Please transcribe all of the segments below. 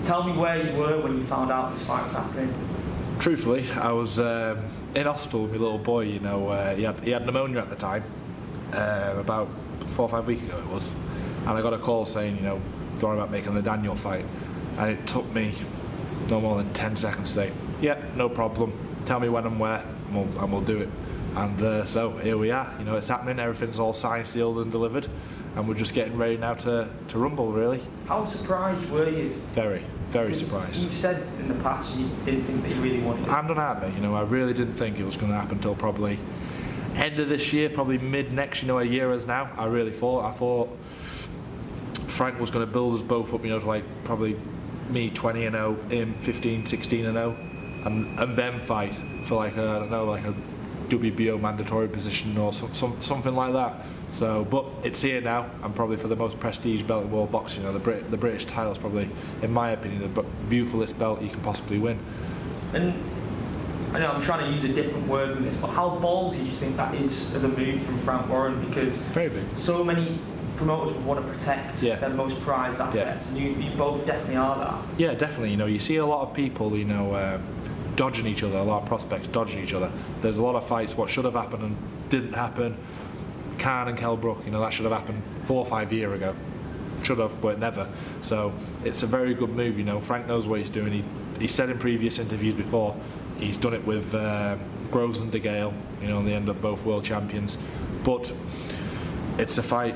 tell me where you were when you found out this fight was happening. Truthfully, I was in hospital with my little boy. You know, he had pneumonia at the time, about 4 or 5 weeks ago it was, and I got a call saying, you know, thought about making the Daniel fight, and it took me no more than 10 seconds to say, yeah, no problem, tell me when and where, and we'll do it. And so here we are. You know, it's happening. Everything's all signed, sealed, and delivered, and we're just getting ready now to rumble. Really. How surprised were you? Very, very surprised. You've said in the past you didn't think that you really wanted it. Hand on heart, mate. You know, I really didn't think it was going to happen until probably end of this year, probably mid next. You know, a year as now. I thought Frank was going to build us both up. You know, to like probably me 20-0, him 15, 16-0, and then fight for like I don't know, like a WBO mandatory position or something like that. So, but it's here now, and probably for the most prestige belt in world boxing. You know, the British title is probably, in my opinion, the beautifulest belt you can possibly win. And I know I'm trying to use a different word in this, but how ballsy do you think that is as a move from Frank Warren? Because very big. So many promoters would want to protect their most prized assets, and you both definitely are that. Yeah, definitely. You know, you see a lot of people, you know, dodging each other, a lot of prospects dodging each other. There's a lot of fights what should have happened and didn't happen. Khan and Kell Brook, you know, that should have happened 4 or 5 years ago. Should have, but never. So it's a very good move. You know, Frank knows what he's doing. He said in previous interviews before, he's done it with Groves and De Gale. You know, and they end up both world champions. But it's a fight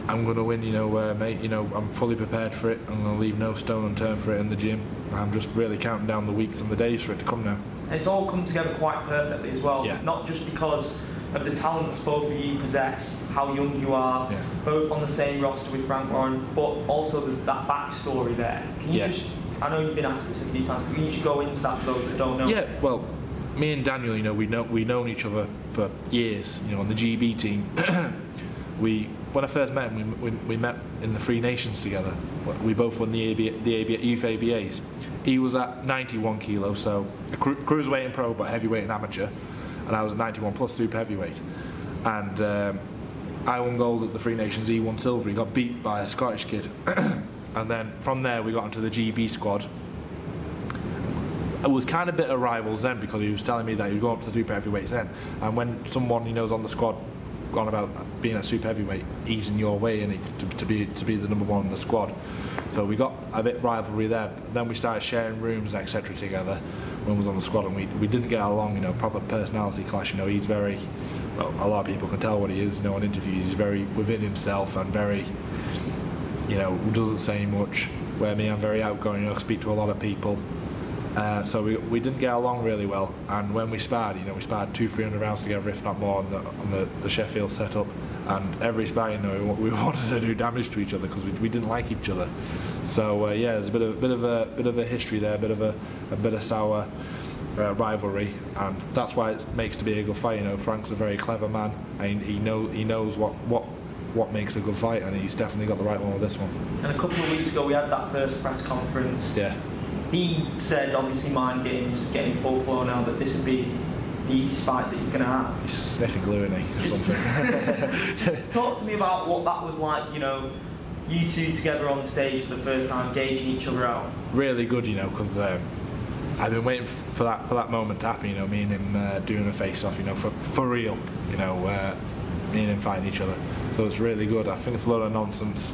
I'm going to win. You know, mate. You know, I'm fully prepared for it. I'm going to leave no stone unturned for it in the gym. I'm just really counting down the weeks and the days for it to come now. And it's all come together quite perfectly as well. Yeah. Not just because of the talents both of you possess, how young you are, both on the same roster with Frank Warren, but also there's that backstory there. Can you just, I know you've been asked this a few times, but can you just go into that for those that don't know? Yeah, well, me and Daniel, you know, we've known each other for years. You know, on the GB team, when I first met him, we met in the Three Nations together. We both won the youth ABAs. He was at 91 kilos, so a cruiserweight and pro, but heavyweight and amateur. And I was at 91 plus super heavyweight. And I won gold at the Three Nations, he won silver. He got beat by a Scottish kid. And then from there we got into the GB squad. It was kind of a bit of rivals then, because he was telling me that he was going up to super heavyweights then. And when someone he knows on the squad gone about being a super heavyweight, he's in your way, and to be the number one in the squad. So we got a bit rivalry there. But then we started sharing rooms and etc. together when we was on the squad, and we didn't get along. You know, proper personality clash. You know, he's very, well, a lot of people can tell what he is. You know, on interviews, he's very within himself and very, you know, doesn't say much. Where me, I'm very outgoing. You know, speak to a lot of people. So we didn't get along really well, and when we sparred, you know, we sparred 200-300 rounds together, if not more, on the Sheffield setup. And every spar, you know, we wanted to do damage to each other because we didn't like each other. So yeah, there's a bit of a history there, a bit of sour rivalry, and that's why it makes to be a good fight. You know, Frank's a very clever man, and he knows what makes a good fight, and he's definitely got the right one with this one. And a couple of weeks ago, we had that first press conference. Yeah. He said, obviously, mind games getting full flow now, that this would be the easiest fight that he's going to have. He's sniffing glue, isn't he, or something? Talk to me about what that was like, you know, you two together on stage for the first time, gauging each other out. Really good, you know, because I've been waiting for that moment to happen. You know, me and him doing a face-off, you know, for real. You know, me and him fighting each other. So it's really good. I think it's a lot of nonsense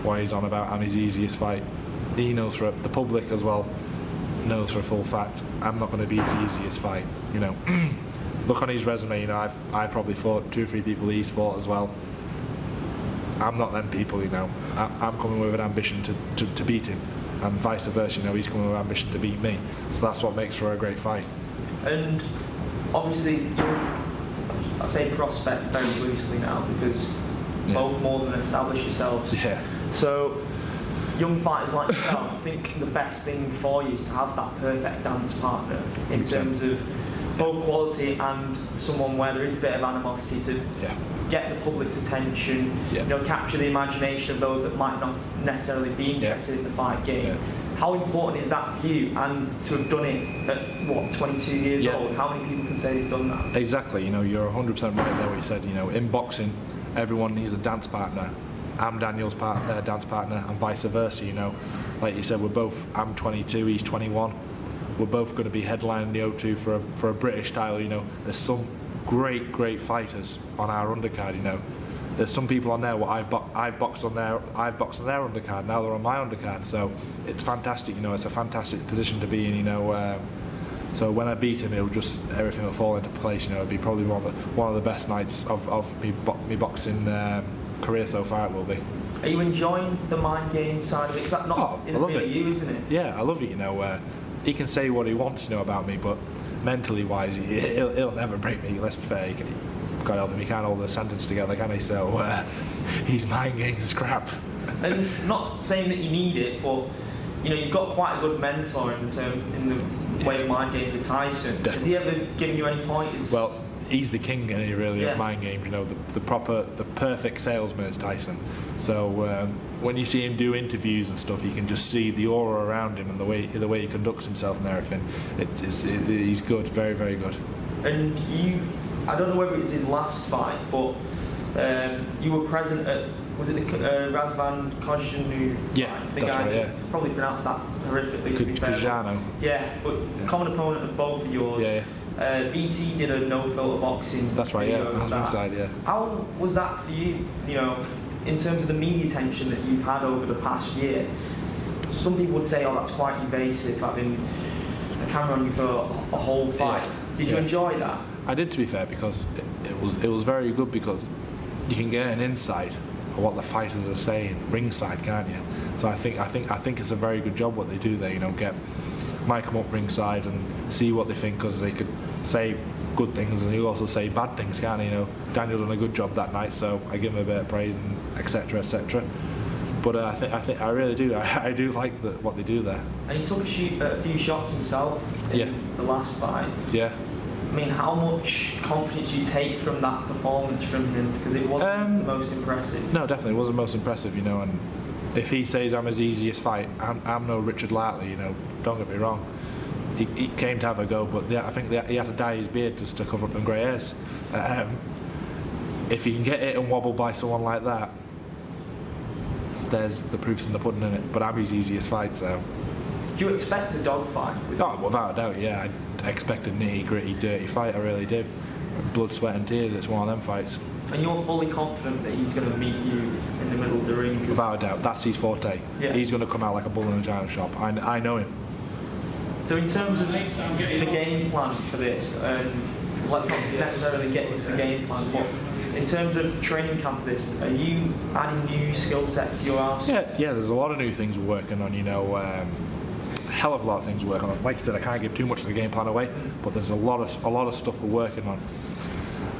what he's on about. I'm his easiest fight. He knows for the public as well, knows for a full fact I'm not going to be his easiest fight. You know, look on his resume. You know, I've probably fought 2 or 3 people he's fought as well. I'm not them people. You know, I'm coming with an ambition to beat him, and vice versa. You know, he's coming with an ambition to beat me. So that's what makes for a great fight. And obviously, I say prospect very loosely now, because both more than established yourselves. Yeah. So, young fighters like yourself, I think the best thing for you is to have that perfect dance partner in terms of both quality and someone where there is a bit of animosity to get the public's attention, you know, capture the imagination of those that might not necessarily be interested in the fight game. How important is that for you, and to have done it at, what, 22 years old? How many people can say they've done that? Exactly, you know, you're 100% right there what you said. You know, in boxing, everyone needs a dance partner. I'm Dan's partner, and vice versa. You know, like you said, I'm 22, he's 21. We're both going to be headlining the O2 for a British title. You know, there's some great fighters on our undercard. You know, there's some people on there what I've boxed on their undercard. Now they're on my undercard, so it's fantastic. You know, it's a fantastic position to be in. You know, so when I beat him, everything will fall into place. You know, it'll be probably one of the best nights of me boxing career so far. It will be. Are you enjoying the mind game side of it? Is that not I love it. You, isn't it? Yeah, I love it. You know, he can say what he wants, you know, about me, but mentally wise, he'll never break me. Let's be fair. God help him, he can't hold a sentence together, can he? So his mind game's crap. And not saying that you need it, but you know, you've got quite a good mentor in the way of mind games with Tyson. Definitely. Has he ever given you any pointers? Well, he's the king, isn't he, really, of mind games. You know, the perfect salesman is Tyson. So when you see him do interviews and stuff, you can just see the aura around him and the way he conducts himself and everything. He's good, very good. And I don't know whether it was his last fight, but you were present at, was it the Razvan Kojanu? Yeah, that's right, yeah. Probably pronounced that horrifically, to be fair. Kojanu. Yeah, but common opponent of both of yours. Yeah. BT did a no-filter boxing. That's right, yeah. That's ringside, yeah. How was that for you? You know, in terms of the media attention that you've had over the past year, some people would say, "Oh, that's quite invasive, having a camera on you for a whole fight." Yeah. Did you enjoy that? I did, to be fair, because it was very good, because you can get an insight of what the fighters are saying ringside, can't you? So I think it's a very good job what they do there. You know, might come up ringside and see what they think, because they could say good things and he'll also say bad things, can't he? You know, Daniel done a good job that night, so I give him a bit of praise and etc. But I really do. I do like what they do there. And he took a few shots himself in the last fight. Yeah. I mean, how much confidence you take from that performance from him? Because it wasn't the most impressive. No, definitely, it wasn't the most impressive, you know. And if he says I'm his easiest fight, I'm no Richard Lartley, you know. Don't get me wrong. He came to have a go, but I think he had to dye his beard just to cover up them grey hairs. If you can get hit and wobbled by someone like that, there's the proof's in the pudding, in it. But I'm his easiest fight, so. Do you expect a dogfight? Oh, without a doubt, yeah. I expect a nitty gritty, dirty fight. I really do. Blood, sweat, and tears. It's one of them fights. And you're fully confident that he's going to meet you in the middle of the ring? Without a doubt, that's his forte. Yeah. He's going to come out like a bull in a giant shop. I know him. So in terms of the game plan for this, let's not necessarily get into the game plan, but in terms of training camp for this, are you adding new skill sets to your arsenal? Yeah. There's a lot of new things we're working on. You know, a hell of a lot of things we're working on. Like I said, I can't give too much of the game plan away, but there's a lot of stuff we're working on.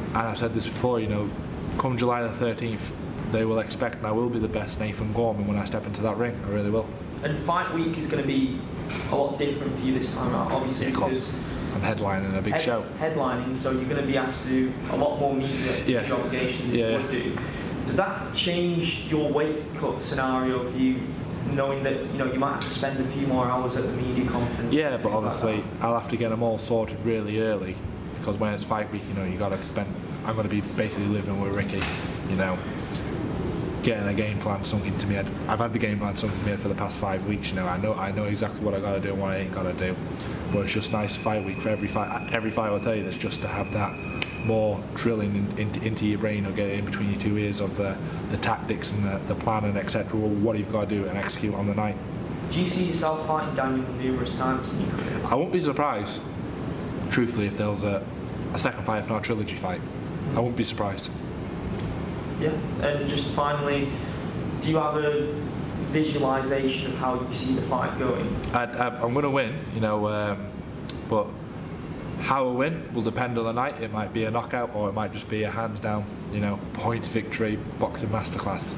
And I've said this before. You know, come July the 13th, they will expect, and I will be the best Nathan Gorman when I step into that ring. I really will. And fight week is going to be a lot different for you this time out, obviously, because I'm headlining a big show. Headlining, so you're going to be asked to do a lot more media obligations than you would do. Does that change your weight cut scenario for you, knowing that you might have to spend a few more hours at the media conference? Yeah, but obviously I'll have to get them all sorted really early, because when it's fight week, you know, you got to spend. I'm going to be basically living with Ricky, you know. Getting a game plan sunk into me head. I've had the game plan sunk into me head for the past 5 weeks. You know, I know exactly what I got to do and what I ain't got to do. But it's just nice fight week for every fight. Every fight I'll tell you, there's just to have that more drilling into your brain, or get it in between your two ears of the tactics and the plan and etc. What you've got to do and execute on the night. Do you see yourself fighting Daniel numerous times in your career? I won't be surprised, truthfully, if there was a second fight, if not a trilogy fight. I won't be surprised. Yeah, and just finally, do you have a visualisation of how you see the fight going? I'm going to win, you know, but how I win will depend on the night. It might be a knockout, or it might just be a hands down, you know, points victory, boxing masterclass.